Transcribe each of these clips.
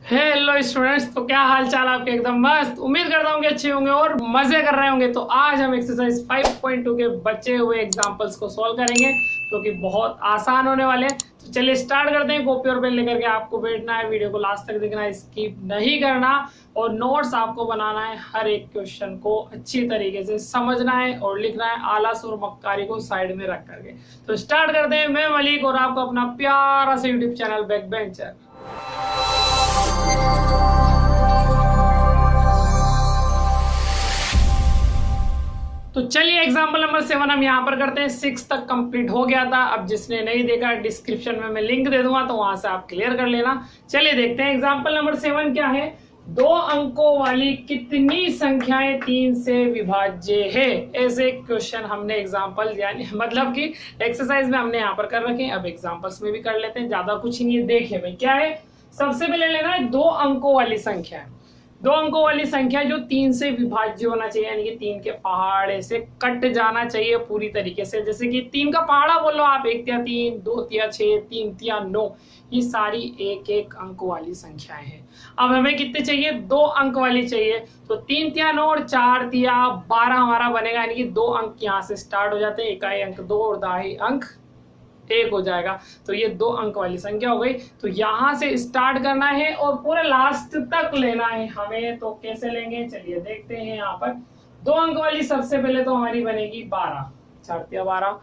Hello students, तो क्या हाल चाल आपके? एकदम मस्त। उम्मीद करता हूँ कि अच्छे होंगे और मजे कर रहे होंगे। तो आज हम एक्सरसाइज 5.2 के बचे हुए एग्जांपल्स को सॉल्व करेंगे जो कि बहुत आसान होने वाले हैं। तो चलिए स्टार्ट करते हैं। कॉपी और पेन लेकर के आपको बैठना है, वीडियो को लास्ट तक देखना है, स्किप नहीं करना और नोट्स आपको बनाना है। हर एक क्वेश्चन को अच्छी तरीके से समझना है और लिखना है, आलस और मक्कारी को साइड में रख करके। तो स्टार्ट करते हैं। मैं मलिक और आपको अपना प्यारा सा यूट्यूब चैनल बैक बेंचर। तो चलिए एग्जाम्पल नंबर 7 हम यहाँ पर करते हैं। 6 तक कंप्लीट हो गया था। अब जिसने नहीं देखा, डिस्क्रिप्शन में मैं लिंक दे दूंगा, तो वहां से आप क्लियर कर लेना। चलिए देखते हैं एग्जाम्पल नंबर 7 क्या है। 2 अंकों वाली कितनी संख्याएं 3 से विभाज्य है? ऐसे क्वेश्चन हमने एग्जाम्पल यानी मतलब कि एक्सरसाइज में हमने यहाँ पर कर रखे हैं। अब एग्जाम्पल्स में भी कर लेते हैं, ज्यादा कुछ नहीं है। देखिए भाई क्या है, सबसे पहले लेना है 2 अंकों वाली संख्या है। 2 अंकों वाली संख्या जो 3 से विभाज्य होना चाहिए, यानी कि 3 के पहाड़े से कट जाना चाहिए पूरी तरीके से। जैसे कि 3 का पहाड़ा बोलो आप, 1 तिया 3, 2 तिया 6, 3 तिया 9, ये सारी एक एक अंक वाली संख्याएं हैं। अब हमें कितने चाहिए? 2 अंक वाली चाहिए। तो 3 तिया 9 और 4 तिया 12 हमारा बनेगा, यानी कि 2 अंक यहाँ से स्टार्ट हो जाते हैं। इकाई अंक 2 और दहाई अंक 1 हो जाएगा। तो ये 2 अंक वाली संख्या हो गई। तो यहां से स्टार्ट करना है और पूरे लास्ट तक लेना है हमें। तो कैसे लेंगे चलिए देखते हैं। यहाँ पर 2 अंक वाली सबसे पहले तो हमारी बनेगी 12, 4 तिया 12,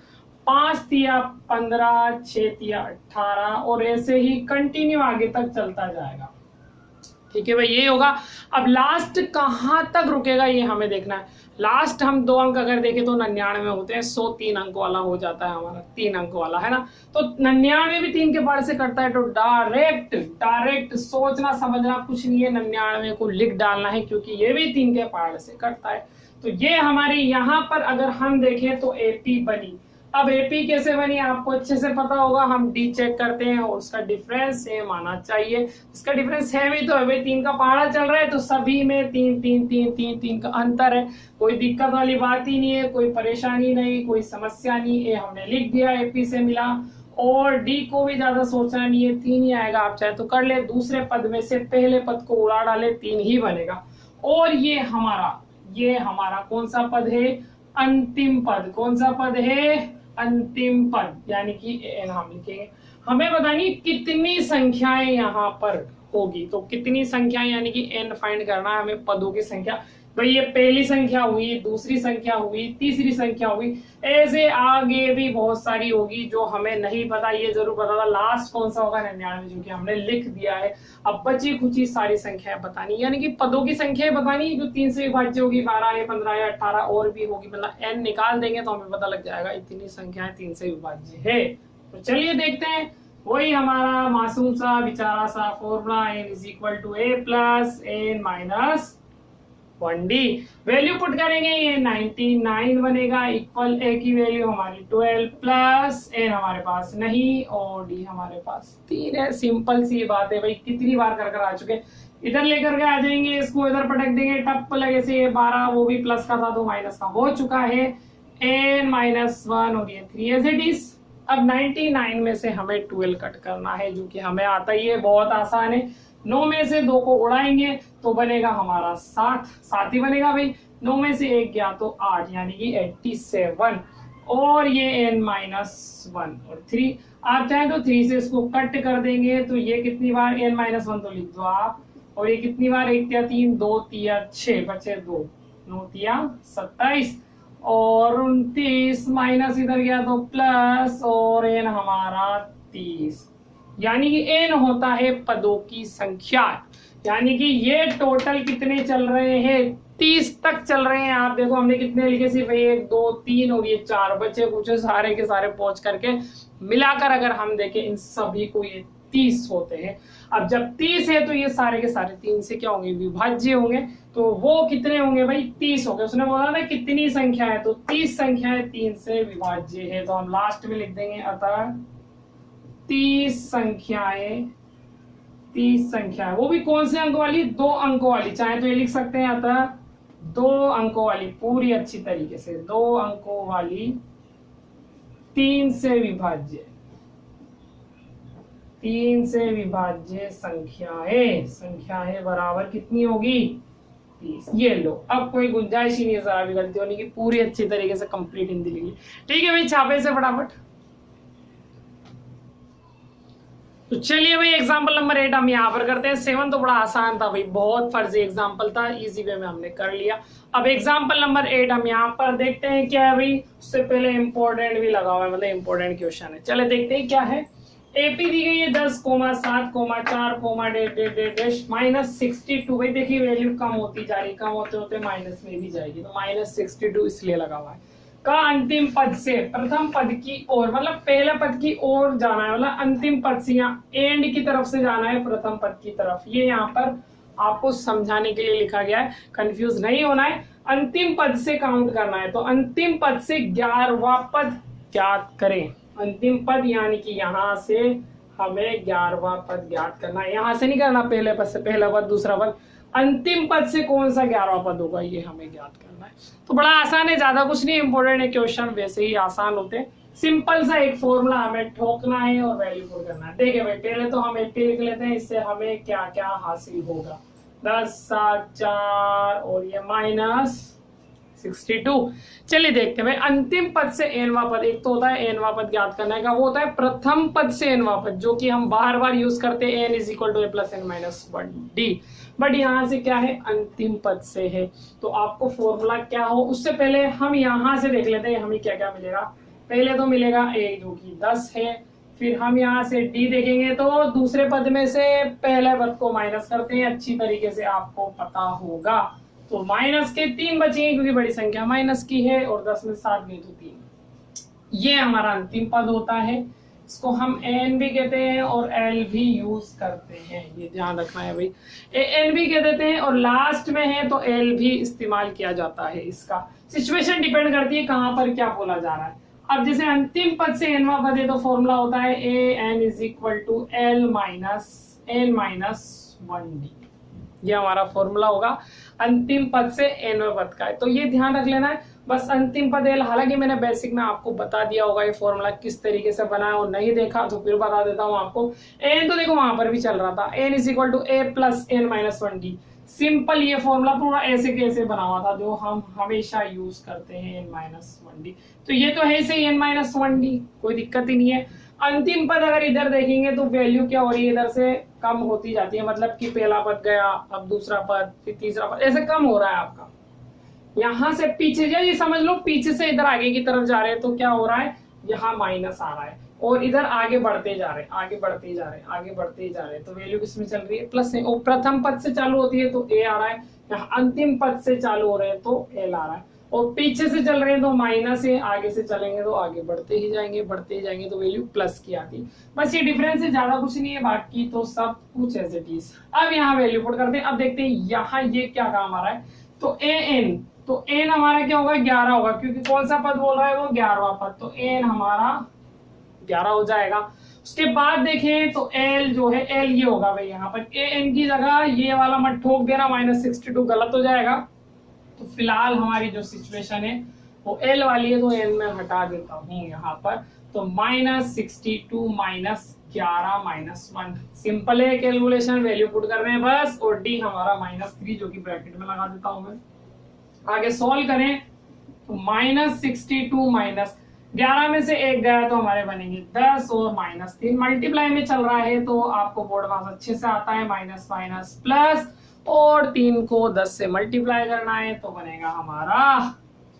5 तिया 15, 6 तिया 18 और ऐसे ही कंटिन्यू आगे तक चलता जाएगा। ठीक है भाई, ये होगा। अब लास्ट कहां तक रुकेगा ये हमें देखना है। लास्ट हम 2 अंक अगर देखें तो 99 होते हैं। 100 3 अंक वाला हो जाता है हमारा, 3 अंक वाला है ना। तो 99 भी 3 के पहाड़ से कटता है। तो डायरेक्ट सोचना समझना कुछ नहीं है, 99 को लिख डालना है क्योंकि ये भी 3 के पहाड़ से कटता है। तो ये हमारी यहाँ पर अगर हम देखें तो एपी बनी। अब एपी कैसे बनी आपको अच्छे से पता होगा। हम डी चेक करते हैं और उसका डिफरेंस सेम आना चाहिए। इसका डिफरेंस है भी तो है भाई, 3 का पहाड़ा चल रहा है तो सभी में 3 3 3 3 3 का अंतर है। कोई दिक्कत वाली बात ही नहीं है, कोई परेशानी नहीं, कोई समस्या नहीं। ए हमने लिख दिया, एपी से मिला। और डी को भी ज्यादा सोचना नहीं है, 3 ही आएगा। आप चाहे तो कर ले, दूसरे पद में से पहले पद को उड़ा डाले, 3 ही बनेगा। और ये हमारा कौन सा पद है? अंतिम पद। कौन सा पद है? अंतिम पद, यानी कि एन हम लिखेंगे। हमें बतानी कितनी संख्याएं यहाँ पर होगी। तो कितनी संख्याएं यानी कि एन फाइंड करना है हमें, पदों की संख्या। भाई ये पहली संख्या हुई, दूसरी संख्या हुई, तीसरी संख्या हुई, ऐसे आगे भी बहुत सारी होगी जो हमें नहीं पता। ये जरूर पता था लास्ट कौन सा होगा, 99, जो कि हमने लिख दिया है। अब बची खुची सारी संख्याएं बतानी, यानी कि पदों की संख्याएं बतानी जो 3 से विभाज्य होगी। 12 है, 15 है, 18 और भी होगी। मतलब एन निकाल देंगे तो हमें पता लग जाएगा इतनी संख्याएं 3 से विभाज्य है। तो चलिए देखते हैं। वही हमारा मासूम सा बेचारा सा formula, n is equal to a plus n minus 1d। Value put करेंगे, ये 99 बनेगा। इक्वल ए की वैल्यू हमारी 12 प्लस एन हमारे पास नहीं और डी हमारे पास 3 है। सिंपल सी बात है भाई, कितनी बार कर आ चुके। इधर लेकर के आ जाएंगे, इसको इधर पटक देंगे, टप लगे से 12, वो भी प्लस का था तो माइनस का हो चुका है। एन माइनस 1 और ये 3 एज इट इज। अब 99 में से हमें 12 कट करना है, जो कि हमें आता ही है, बहुत आसान है। 9 में से 2 को उड़ाएंगे तो बनेगा हमारा 7 ही बनेगा भाई। 9 में से 1 गया तो 8, यानी कि 87। और ये n माइनस 1 और 3, आप चाहें तो 3 से इसको कट कर देंगे तो ये कितनी बार n माइनस 1 तो लिख दो आप। और ये कितनी बार? 1 तिया 3, 2 तिया 6, बचे 2, 9 तिया 27 और 29 माइनस इधर गया तो प्लस और n हमारा 30, यानी कि n होता है पदों की संख्या। यानी कि ये टोटल कितने चल रहे हैं? 30 तक चल रहे हैं। आप देखो हमने कितने लिखे, सिर्फ 1 2 3 और ये 4 बचे कुछ, सारे के सारे पहुंच करके मिलाकर अगर हम देखें इन सभी को, ये 30 होते हैं। अब जब 30 है तो ये सारे के सारे 3 से क्या होंगे? विभाज्य होंगे। तो वो कितने होंगे भाई? 30 हो गए। उसने बोला ना कितनी संख्या है, तो 30 संख्या है 3 से विभाज्य है। तो हम लास्ट में लिख देंगे अतः 30 संख्याएं, 30 संख्याएं, वो भी कौन से अंक वाली? 2 अंकों वाली। चाहे तो ये लिख सकते हैं अतः 2 अंकों वाली, पूरी अच्छी तरीके से 2 अंकों वाली 3 से विभाज्य। 3 से विभाज्य संख्याएं बराबर कितनी होगी 30। ये लो, अब कोई गुंजाइश ही नहीं है जरा भी गलती होने की, पूरी अच्छी तरीके से कंप्लीट हिंदी लिख ली। ठीक है भाई, छापे से फटाफट। तो चलिए भाई एग्जाम्पल नंबर 8 हम यहाँ पर करते हैं। 7 तो बड़ा आसान था भाई, बहुत फर्जी एग्जाम्पल था, इजी वे में हमने कर लिया। अब एग्जाम्पल नंबर 8 हम यहाँ पर देखते हैं क्या है भाई। उससे पहले इंपॉर्टेंट भी लगा हुआ है, मतलब इंपॉर्टेंट क्वेश्चन है। चले देखते हैं क्या है। एपी दी गई है 10,7,4,... माइनस 62। भाई देखिए वैल्यू कम होती जा रही, कम होते होते माइनस में भी जाएगी, तो माइनस 62 इसलिए लगा हुआ है। का अंतिम पद से प्रथम पद की ओर, मतलब पहले पद की ओर जाना है, मतलब अंतिम पद से यहाँ एंड की तरफ से जाना है प्रथम पद की तरफ। ये यहाँ पर आपको समझाने के लिए लिखा गया है, कंफ्यूज नहीं होना है। अंतिम पद से काउंट करना है, तो अंतिम पद से 11वां पद ज्ञात करें। अंतिम पद यानी कि यहाँ से हमें 11वां पद ज्ञात करना है, यहाँ से नहीं करना पहले पद से, पहला पद दूसरा पद। अंतिम पद से कौन सा 11वां पद होगा ये हमें ज्ञात करना है। तो बड़ा आसान है, ज्यादा कुछ नहीं, इंपॉर्टेंट है क्वेश्चन, वैसे ही आसान होते हैं। सिंपल सा एक फॉर्मूला हमें ठोकना है और वैल्यू पुट करना है। देखिए भाई पहले तो हम 80 लिख लेते हैं, इससे हमें क्या क्या हासिल होगा। 10, 7, 4 और ये माइनस 62। चलिए देखते हैं भाई, अंतिम पद से एनवा पद, एक तो होता है एनवा पद ज्ञात करने का, वो होता है प्रथम पद से एनवा पद, जो कि हम बार बार यूज करते हैं, n = a + n - 1d। But यहाँ से क्या है, अंतिम पद से है, तो आपको फॉर्मूला क्या हो, उससे पहले हम यहाँ से देख लेते हैं हमें क्या क्या मिलेगा। पहले तो मिलेगा a जो कि 10 है, फिर हम यहाँ से d देखेंगे, तो दूसरे पद में से पहले पद को माइनस करते हैं, अच्छी तरीके से आपको पता होगा। तो माइनस के 3 बचेंगे क्योंकि बड़ी संख्या माइनस की है, और 10 में 7 गई तो 3। ये हमारा अंतिम पद होता है, इसको हम n भी कहते हैं और l भी यूज करते हैं, ये ध्यान रखना है भाई। n भी कह देते हैं और लास्ट में है तो l भी इस्तेमाल किया जाता है। इसका सिचुएशन डिपेंड करती है कहाँ पर क्या बोला जा रहा है। अब जैसे अंतिम पद से nवां पद है तो फॉर्मूला होता है an = l - n - 1d। ये हमारा फॉर्मूला होगा अंतिम पद से nवें पद का है, तो ये ध्यान रख लेना है बस। अंतिम पद l, हालांकि मैंने बेसिक में आपको बता दिया होगा ये फॉर्मूला किस तरीके से बना है, और नहीं देखा तो फिर बता देता हूँ आपको। n तो देखो वहां पर भी चल रहा था, n = a + n - 1d। Simple ये फॉर्मूला पूरा ऐसे कैसे बना हुआ था, जो हम हमेशा यूज करते हैं, n - 1d। तो ये तो है इसे n - 1d, कोई दिक्कत ही नहीं है। अंतिम पद अगर इधर देखेंगे तो वैल्यू क्या हो रही है, इधर से कम होती जाती है, मतलब कि पहला पद गया, अब दूसरा पद, फिर तीसरा पद, ऐसे कम हो रहा है आपका। यहाँ से पीछे ये समझ लो, पीछे से इधर आगे की तरफ जा रहे हैं तो क्या हो रहा है, यहाँ माइनस आ रहा है, और इधर आगे बढ़ते जा रहे हैं, आगे बढ़ते जा रहे हैं, आगे बढ़ते जा रहे हैं, तो वैल्यू किसमें चल रही है, प्लस है। और प्रथम पद से चालू होती है तो a आ रहा है, यहाँ अंतिम पद से चालू हो रहे हैं तो l आ रहा है, और पीछे से चल रहे हैं तो माइनस है, आगे से चलेंगे तो आगे बढ़ते ही जाएंगे, बढ़ते ही जाएंगे तो वैल्यू प्लस की आती। बस ये डिफरेंस है, ज्यादा कुछ नहीं है, बाकी तो सब कुछ एज इट इज। अब यहाँ वैल्यू पुट करते हैं। अब देखते हैं यहाँ ये क्या काम आ रहा है, तो an, तो n हमारा क्या होगा, 11 होगा, क्योंकि कौन सा पद बोल रहा है वो 11वां पद, तो n हमारा 11 हो जाएगा। उसके बाद देखें तो l जो है, l ये होगा भाई, यहाँ पर an की जगह ये वाला मत ठोक देना, -62 गलत हो जाएगा। तो फिलहाल हमारी जो सिचुएशन है वो l वाली है, तो n में हटा देता हूँ यहाँ पर, तो -62 - 11 - 1। सिंपल है कैलकुलेशन, वैल्यू पुट कर रहे हैं बस, और d हमारा -3 जो कि ब्रैकेट में लगा देता हूँ मैं। आगे सॉल्व करें तो -62 - 11 में से 1 गया तो हमारे बनेंगे 10, और -3 मल्टीप्लाई में चल रहा है तो आपको बोर्ड मास अच्छे से आता है, माइनस माइनस प्लस, और 3 को 10 से मल्टीप्लाई करना है तो बनेगा हमारा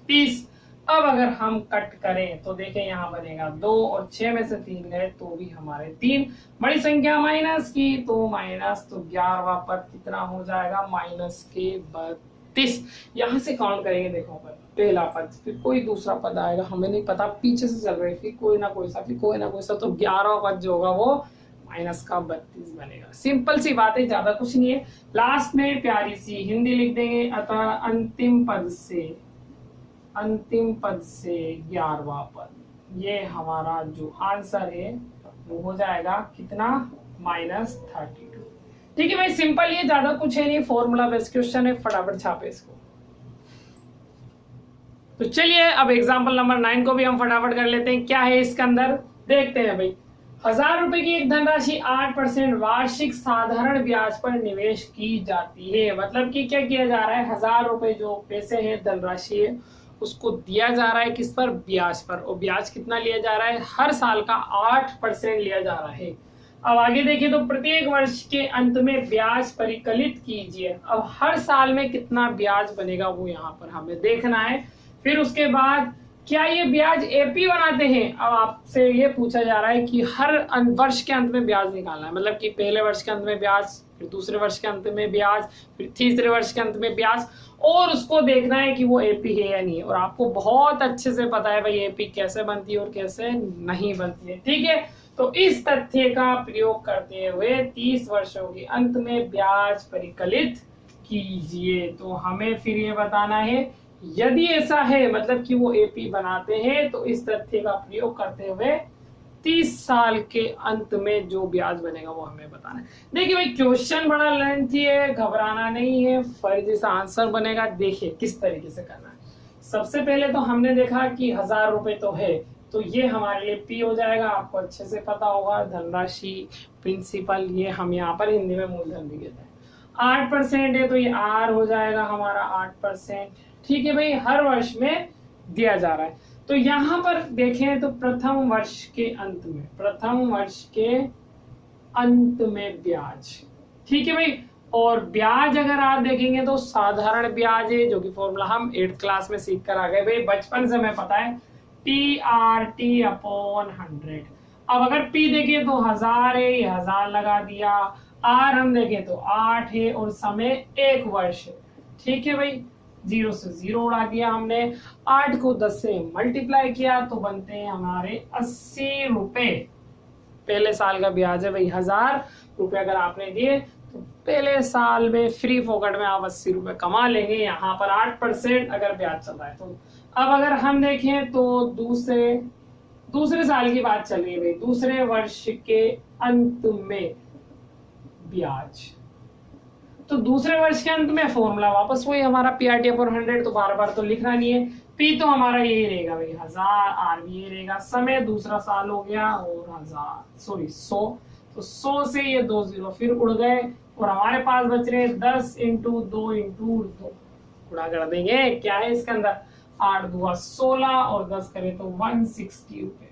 30। अब अगर हम कट करें तो देखें यहाँ बनेगा 2, और 6 में से 3 गए तो भी हमारे 3, बड़ी संख्या माइनस की तो माइनस, तो 11वां पद कितना हो जाएगा, -32। यहाँ से काउंट करेंगे, देखो पर पहला पद, फिर कोई दूसरा पद आएगा, हमें नहीं पता, पीछे से चल रहे, फिर कोई ना कोई सा, फिर कोई ना कोई सा, तो 11वां पद जो होगा वो -32 बनेगा। सिंपल सी बात है, ज्यादा कुछ नहीं है। लास्ट में प्यारी सी हिंदी लिख देंगे, अतः अंतिम पद से 11वां पद, ये हमारा जो आंसर है वो हो जाएगा कितना, -32। ठीक है भाई, सिंपल, ये ज्यादा कुछ है नहीं, फॉर्मूला बेस्ड क्वेश्चन है, फटाफट छापे इसको। तो चलिए अब एग्जांपल नंबर 9 को भी हम फटाफट कर लेते हैं। क्या है इसके अंदर देखते हैं भाई। ₹1000 की एक धनराशि 8% वार्षिक साधारण ब्याज पर निवेश की जाती है। मतलब कि क्या किया जा रहा है, ₹1000 जो पैसे हैं, धनराशि है, उसको दिया जा रहा है किस पर, ब्याज पर। और ब्याज कितना लिया जा रहा है, हर साल का 8% लिया जा रहा है। अब आगे देखिए तो प्रत्येक वर्ष के अंत में ब्याज परिकलित कीजिए। अब हर साल में कितना ब्याज बनेगा वो यहाँ पर हमें देखना है। फिर उसके बाद क्या ये ब्याज एपी बनाते हैं। अब आपसे ये पूछा जा रहा है कि हर वर्ष के अंत में ब्याज निकालना है, मतलब कि पहले वर्ष के अंत में ब्याज, फिर दूसरे वर्ष के अंत में ब्याज, फिर तीसरे वर्ष के अंत में ब्याज, और उसको देखना है कि वो एपी है या नहीं। और आपको बहुत अच्छे से पता है भाई एपी कैसे बनती है और कैसे नहीं बनती है, ठीक है। तो इस तथ्य का प्रयोग करते हुए 30 वर्षों के अंत में ब्याज परिकलित कीजिए। तो हमें फिर ये बताना है, यदि ऐसा है मतलब कि वो एपी बनाते हैं, तो इस तथ्य का प्रयोग करते हुए 30 साल के अंत में जो ब्याज बनेगा वो हमें बताना है। देखिए भाई क्वेश्चन बड़ा लेंथी है, घबराना नहीं है, फर्जी सा आंसर बनेगा। देखिए किस तरीके से करना है। सबसे पहले तो हमने देखा कि ₹1000 तो है, तो ये हमारे लिए पी हो जाएगा, आपको अच्छे से पता होगा। धनराशि, प्रिंसिपल, ये हम यहाँ पर हिंदी में मूलधन भी कहते हैं। 8% है तो ये आर हो जाएगा हमारा 8%, ठीक है भाई, हर वर्ष में दिया जा रहा है। तो यहाँ पर देखें तो प्रथम वर्ष के अंत में ब्याज, ठीक है भाई। और ब्याज अगर आप देखेंगे तो साधारण ब्याज है, जो कि फॉर्मूला हम 8th क्लास में सीख कर आ गए भाई, बचपन से हमें पता है, TRT/100। अब अगर P देखें तो 1000 है, ये 1000 लगा दिया। R हम देखें तो 8 है और समय 1 वर्ष है, ठीक है भाई। 0 से 0 उड़ा दिया हमने, 8 को 10 से मल्टीप्लाई किया तो बनते हैं हमारे ₹80। पहले साल का ब्याज है भाई, ₹1000 अगर आपने दिए तो पहले साल में फ्री फोकट में आप ₹80 कमा लेंगे। यहाँ पर 8% अगर ब्याज चल रहा है तो। अब अगर हम देखें तो दूसरे साल की बात चल रही है भाई, दूसरे वर्ष के अंत में ब्याज। तो दूसरे वर्ष के अंत में फॉर्मूला वापस वही हमारा PRT/100, तो बार बार तो लिखना नहीं है। पी तो हमारा यही रहेगा भाई 1000, आर भी यही रहेगा। समय दूसरा साल हो गया और 100, तो 100 से ये 2 0 फिर उड़ गए और हमारे पास बच रहे 10 × 2 × 2 गुणा कर देंगे। क्या है इसके अंदर, 8 दूना 16 और 10 करें तो ₹160।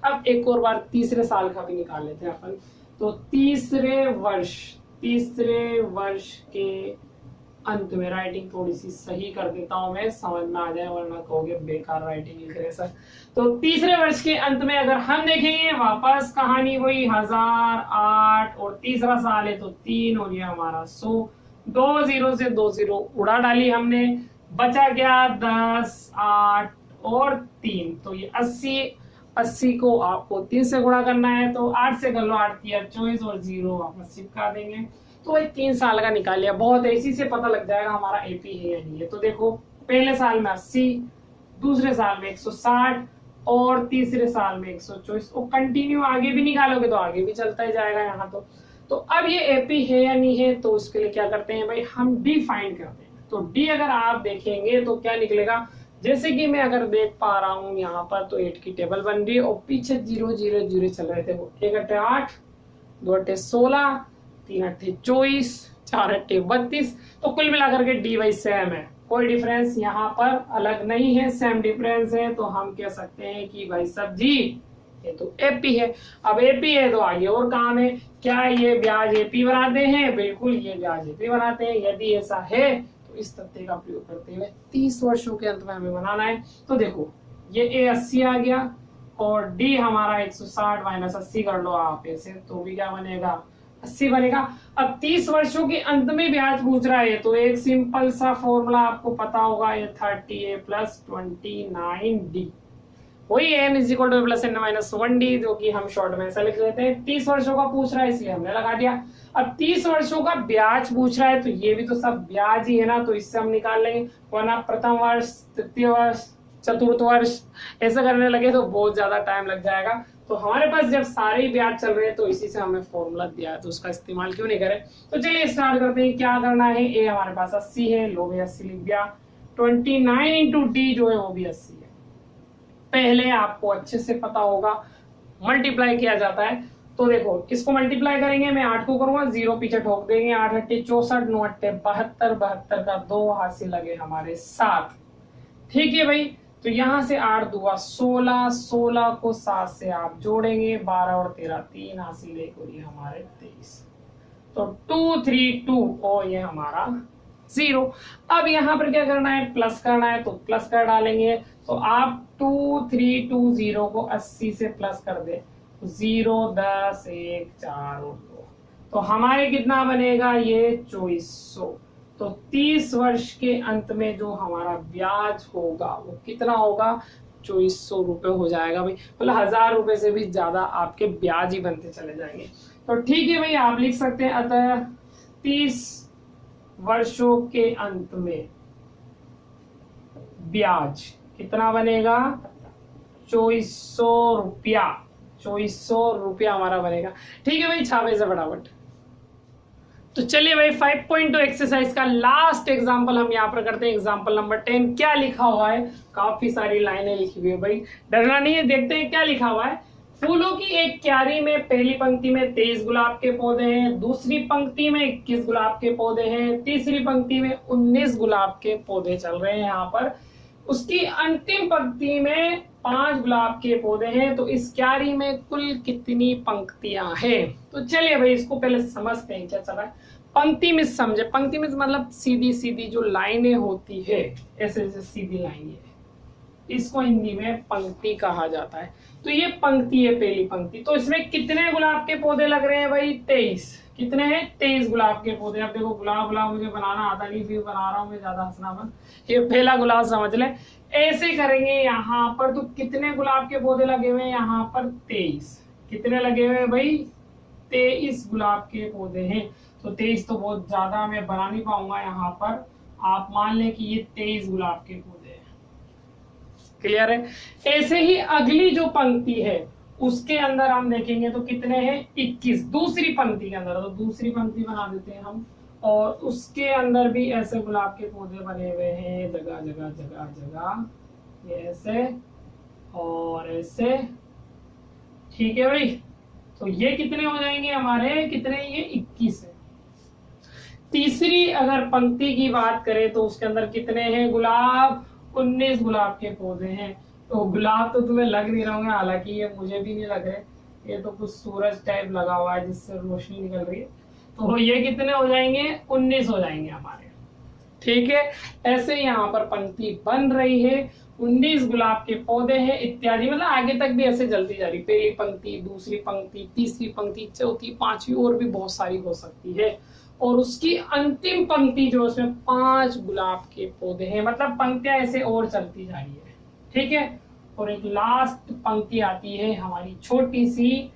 अब एक और बार तीसरे साल का भी निकाल लेते हैं अपन। तो तीसरे वर्ष के अंत में, राइटिंग थोड़ी सी सही कर देता हूं मैं, समझ में आ जाए, वरना कहोगे बेकार राइटिंग लिख रहे सर। तो तीसरे वर्ष के अंत में अगर हम देखेंगे, वापस कहानी वही 1000, 8 और तीसरा साल है तो 3 और ये हमारा 100। 2 0 से 2 0 उड़ा डाली हमने, बचा क्या 10, 8 और 3, तो ये 80 को आपको 3 से गुणा करना है, तो 8 से कर लो, 8 3 24 और 0 वापस चिपका देंगे। तो वही 3 साल का निकाल लिया। बहुत इसी से पता लग जाएगा हमारा एपी है या नहीं है। तो देखो पहले साल में 80, दूसरे साल में 160 और तीसरे साल में 124, और कंटिन्यू आगे भी निकालोगे तो आगे भी चलता ही जाएगा यहाँ। तो अब ये एपी है या नहीं है, तो उसके लिए क्या करते हैं भाई, हम डी फाइंड करते हैं। तो डी अगर आप देखेंगे तो क्या निकलेगा, जैसे कि मैं अगर देख पा रहा हूं यहाँ पर, तो 8 की टेबल बन रही है और पीछे 0 0 0 चल रहे थे। वो 1 8 8, 2 8 16, 3 8 24, 4 8 32, तो कुल मिलाकर के डी वाई सेम है, कोई डिफरेंस यहाँ पर अलग नहीं है, सेम डिफरेंस है। तो हम कह सकते हैं कि भाई साहब जी ये तो एपी है। अब एपी है तो आगे और काम है, क्या ये ब्याज एपी बनाते हैं, बिल्कुल ये ब्याज एपी बनाते हैं। यदि ऐसा है तो इस तथ्य का प्रयोग करते हुए 30 वर्षों के अंत में हमें बनाना है। तो देखो ये ए 80 आ गया और डी हमारा 160 माइनस 80 कर लो आप ऐसे, तो भी क्या बनेगा 80 बनेगा। अब 30 वर्षों के अंत में ब्याज पूछ रहा है, तो एक सिंपल सा फॉर्मूला आपको पता होगा, ये 30a + 29d, वही m = a + n - 1d, जो कि हम शॉर्ट में ऐसा लिख लेते हैं। 30 वर्षों का पूछ रहा है इसलिए हमने लगा दिया। अब 30 वर्षों का ब्याज पूछ रहा है, तो ये भी तो सब ब्याज ही है ना, तो इससे हम निकाल लेंगे। वरना प्रथम वर्ष, तृतीय वर्ष, चतुर्थ वर्ष ऐसा करने लगे तो बहुत ज्यादा टाइम लग जाएगा। तो हमारे पास जब सारे ही ब्याज चल रहे हैं तो इसी से हमें फॉर्मूला दिया है, तो उसका इस्तेमाल क्यों नहीं करें। तो चलिए स्टार्ट करते हैं। क्या करना है, ए हमारे पास 80 है, लो भी 80 लिख दिया। 29 × d जो है वो भी 80 है। पहले आपको अच्छे से पता होगा मल्टीप्लाई किया जाता है तो देखो किसको मल्टीप्लाई करेंगे, मैं 8 को करूंगा, 0 पीछे ठोक देंगे, 8 8 64, 9 8 72, 72 का 2 हाथ से लगे हमारे 7। ठीक है भाई, तो यहां से 8 दूआ 16, 16 को 7 से आप जोड़ेंगे, 12 और 13 3 हासिल 1 और ये हमारे 23। तो 2 3 2 और ये हमारा 0। अब यहाँ पर क्या करना है, प्लस करना है, तो प्लस कर डालेंगे। तो आप 2 3 2 0 को 80 से प्लस कर दे, 0 10 1 4 और 2, तो हमारे कितना बनेगा ये 2400। तो 30 वर्ष के अंत में जो हमारा ब्याज होगा वो कितना होगा, 2400 रुपये हो जाएगा भाई। मतलब 1000 रुपये से भी ज्यादा आपके ब्याज ही बनते चले जाएंगे। तो ठीक है भाई, आप लिख सकते हैं अतः 30 वर्षों के अंत में ब्याज कितना बनेगा, 2400 रुपया, 2400 रुपया हमारा बनेगा। ठीक है भाई, छापे से फटाफट। तो चलिए भाई 5.2 एक्सरसाइज का लास्ट एग्जांपल हम यहाँ पर करते हैं। एग्जांपल नंबर 10 क्या लिखा हुआ है, काफी सारी लाइनें लिखी हुई है भाई, डरना नहीं है, देखते हैं क्या लिखा हुआ है। फूलों की एक क्यारी में पहली पंक्ति में 23 गुलाब के पौधे हैं, दूसरी पंक्ति में 21 गुलाब के पौधे हैं, तीसरी पंक्ति में 19 गुलाब के पौधे चल रहे हैं यहाँ पर। उसकी अंतिम पंक्ति में 5 गुलाब के पौधे हैं। तो इस क्यारी में कुल कितनी पंक्तियां हैं। तो चलिए भाई इसको पहले समझते हैं क्या चल रहा है। पंक्ति में समझे, पंक्ति में मतलब सीधी सीधी जो लाइनें होती है, ऐसे ऐसे सीधी लाइन, है इसको हिंदी में पंक्ति कहा जाता है। तो ये पंक्ति है, पहली पंक्ति। तो इसमें कितने गुलाब के पौधे लग रहे हैं भाई, 23। कितने हैं, 23 गुलाब के पौधे। अब देखो गुलाब गुलाब मुझे बनाना आता नहीं, फिर बना रहा हूँ मैं, ज्यादा हंसना मत, ये पहला गुलाब समझ ले। ऐसे करेंगे यहाँ पर। तो कितने गुलाब के पौधे लगे हुए हैं यहाँ पर, 23। कितने लगे हुए हैं भाई, 23 गुलाब के पौधे हैं। तो 23 तो बहुत ज्यादा मैं बना नहीं पाऊंगा यहाँ पर, आप मान लें कि ये 23 गुलाब के पौधे हैं। क्लियर है। ऐसे ही अगली जो पंक्ति है उसके अंदर हम देखेंगे तो कितने हैं, 21, दूसरी पंक्ति के अंदर। तो दूसरी पंक्ति बना देते हैं हम, और उसके अंदर भी ऐसे गुलाब के पौधे बने हुए हैं, जगह जगह जगह जगह, ये ऐसे और ऐसे। ठीक है भाई, तो ये कितने हो जाएंगे हमारे, कितने, ये 21 है। तीसरी अगर पंक्ति की बात करें तो उसके अंदर कितने हैं गुलाब, 19 गुलाब के पौधे हैं। तो गुलाब तो तुम्हें लग नहीं रहे होंगे, हालांकि ये मुझे भी नहीं लग रहे, ये तो कुछ सूरज टाइप लगा हुआ है जिससे रोशनी निकल रही है। तो ये कितने हो जाएंगे, 19 हो जाएंगे हमारे। ठीक है, ऐसे यहाँ पर पंक्ति बन रही है, 19 गुलाब के पौधे हैं इत्यादि। मतलब आगे तक भी ऐसे चलती जा रही, पहली पंक्ति, दूसरी पंक्ति, तीसरी पंक्ति, चौथी, पांचवी, और भी बहुत सारी हो सकती है। और उसकी अंतिम पंक्ति जो उसमें 5 गुलाब के पौधे हैं। मतलब पंक्तियां ऐसे और चलती जा रही है। ठीक है, और एक लास्ट पंक्ति आती है हमारी छोटी सी,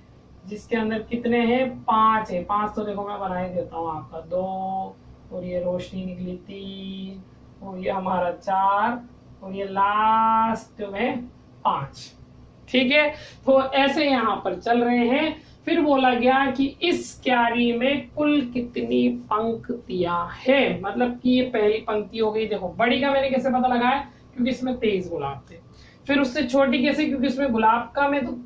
जिसके अंदर कितने हैं, 5 है। 5 तो देखो मैं बना ही देता हूँ आपका, 2, और ये रोशनी निकली 3, और ये हमारा 4, और ये लास्ट में 5। ठीक है, तो ऐसे यहाँ पर चल रहे हैं। फिर बोला गया कि इस क्यारी में कुल कितनी पंक्तियां हैं। मतलब कि ये पहली पंक्ति हो गई। देखो बड़ी का मैंने कैसे पता लगाया, क्योंकि इसमें 23 गुलाब थे। फिर उससे छोटी कैसे, क्योंकि इसमें गुलाब का में तो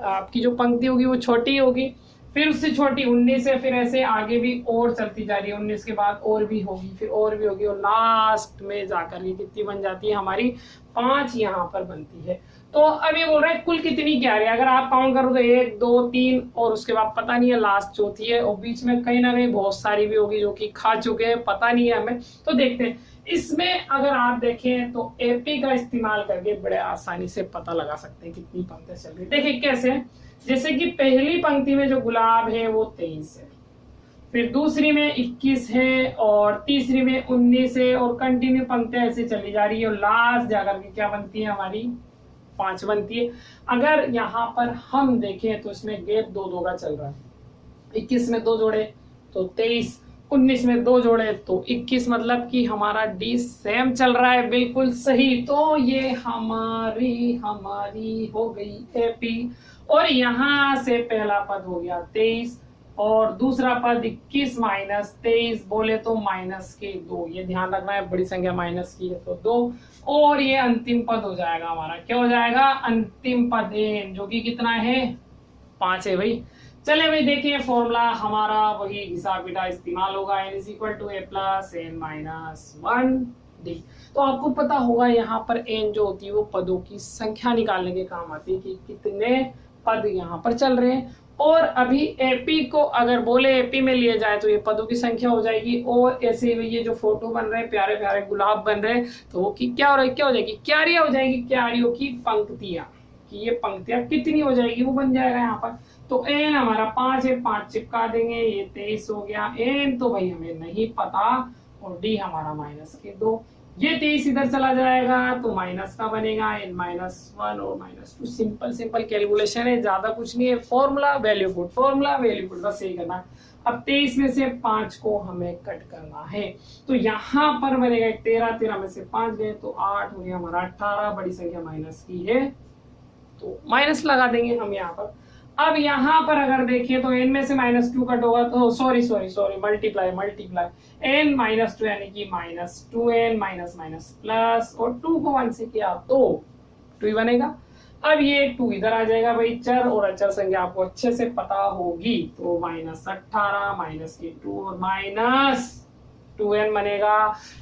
आपकी जो पंक्ति होगी वो छोटी होगी। फिर उससे छोटी 19 है, फिर ऐसे आगे भी और चलती जा रही है, 19 के बाद और भी होगी, फिर और भी होगी, और लास्ट में जाकर ये कितनी बन जाती है हमारी, 5 यहाँ पर बनती है। तो अब ये बोल रहा है कुल कितनी क्यारी, अगर आप काउंट करो तो 1 2 3, और उसके बाद पता नहीं है लास्ट चौथी है, और बीच में कहीं ना कहीं बहुत सारी भी होगी जो कि खा चुके हैं, पता नहीं है हमें। तो देखते हैं इसमें, अगर आप देखें तो एपी का इस्तेमाल करके बड़े आसानी से पता लगा सकते हैं कितनी पंक्तियां चल रही है। देखिए कैसे, जैसे कि पहली पंक्ति में जो गुलाब है वो 23 है, फिर दूसरी में 21 है, और तीसरी में 19 है, और कंटिन्यू पंक्तियां ऐसे चली जा रही है, और लास्ट जाकर के क्या बनती है हमारी, 5 बनती है। अगर यहाँ पर हम देखें तो इसमें गैप 2 का चल रहा है। 21 में 2 जोड़े तो 23, 19 में 2 जोड़े तो 21, मतलब कि हमारा डी सेम चल रहा है, बिल्कुल सही। तो ये हमारी हो गई एपी, और यहाँ से पहला पद हो गया 23, और दूसरा पद 21 माइनस 23 बोले तो माइनस के 2, ये ध्यान रखना है, बड़ी संख्या माइनस की है तो 2, और ये अंतिम पद हो जाएगा हमारा, क्या हो जाएगा, अंतिम पद है, जो कि कितना है, 5 है भाई। चले भाई देखिए फॉर्मूला हमारा वही घिसा पिटा इस्तेमाल होगा, n is equal to a plus n minus 1d। तो आपको पता होगा यहाँ पर n जो होती है वो पदों की संख्या निकालने के काम आती है कि कितने पद यहाँ पर चल रहे हैं। और अभी एपी को अगर बोले एपी में लिए जाए तो ये पदों की संख्या हो जाएगी। और ऐसे ये जो फोटो बन रहे हैं प्यारे प्यारे गुलाब बन रहे हैं तो वो क्या हो रहा है, क्या हो जाएगी, क्यारियां हो जाएगी, क्यारियों की पंक्तियां, कि ये पंक्तियां कितनी हो जाएगी वो बन जाएगा यहाँ पर। तो एन हमारा 5 है, 5 चिपका देंगे, ये 23 हो गया। एन तो भाई हमें नहीं पता और डी हमारा -2, ये 23 इधर चला जाएगा तो माइनस का बनेगा n -1 और -2। सिंपल सिंपल कैलकुलेशन है, ज्यादा कुछ नहीं है। Formula value put, formula value put, बस यही करना। अब 23 में से 5 को हमें कट करना है तो यहाँ पर बनेगा 13, 13 में से 5 गए तो 8 हो गया हमारा 18, बड़ी संख्या माइनस की है तो माइनस लगा देंगे हम यहाँ पर। अब यहाँ पर अगर देखें तो n में से -2 कट होगा तो सॉरी मल्टीप्लाई n -2 यानी कि -2n माइनस प्लस और 2 को 1 से किया तो 2 ही बनेगा। अब ये 2 इधर आ जाएगा भाई, चर और अचर संख्या आपको अच्छे से पता होगी तो -18 माइनस की 2 और -2n बनेगा।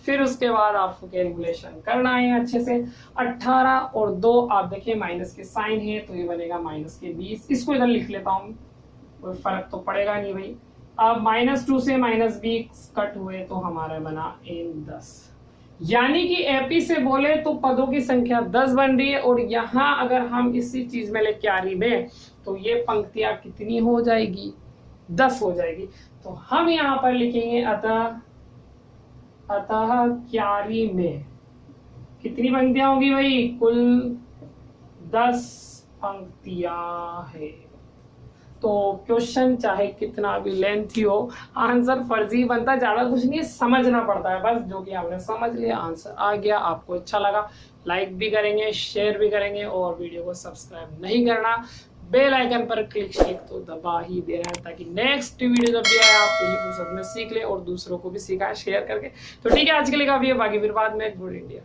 फिर उसके बाद आपको कैलकुलेशन करना है अच्छे से। 18 और 2 आप देखिए माइनस के साइन है तो ये बनेगा -20। इसको इधर लिख लेता हूँ, कोई फर्क तो पड़ेगा नहीं भाई। अब -2 से -20 कट हुए तो हमारा बना n10, यानी कि एपी से बोले तो पदों की संख्या 10 बन रही है। और यहाँ अगर हम इसी चीज में ले क्यारी में तो ये पंक्तियां कितनी हो जाएगी, 10 हो जाएगी। तो हम यहाँ पर लिखेंगे अतः क्यारी में कितनी पंक्तियां होगी भाई, कुल 10 पंक्तियां है। तो क्वेश्चन चाहे कितना भी लेंथी हो आंसर फर्जी बनता, ज्यादा कुछ नहीं समझना पड़ता है बस। जो कि आपने समझ लिया, आंसर आ गया, आपको अच्छा लगा लाइक भी करेंगे, शेयर भी करेंगे और वीडियो को सब्सक्राइब नहीं करना, बेल आइकन पर क्लिक तो दबा ही देना है ताकि नेक्स्ट वीडियो जब भी आए आप यही फुर्सत में सीख ले और दूसरों को भी सिखाए शेयर करके। तो ठीक है, आज के लिए काफी है, बाकी फिर बाद में। Good India.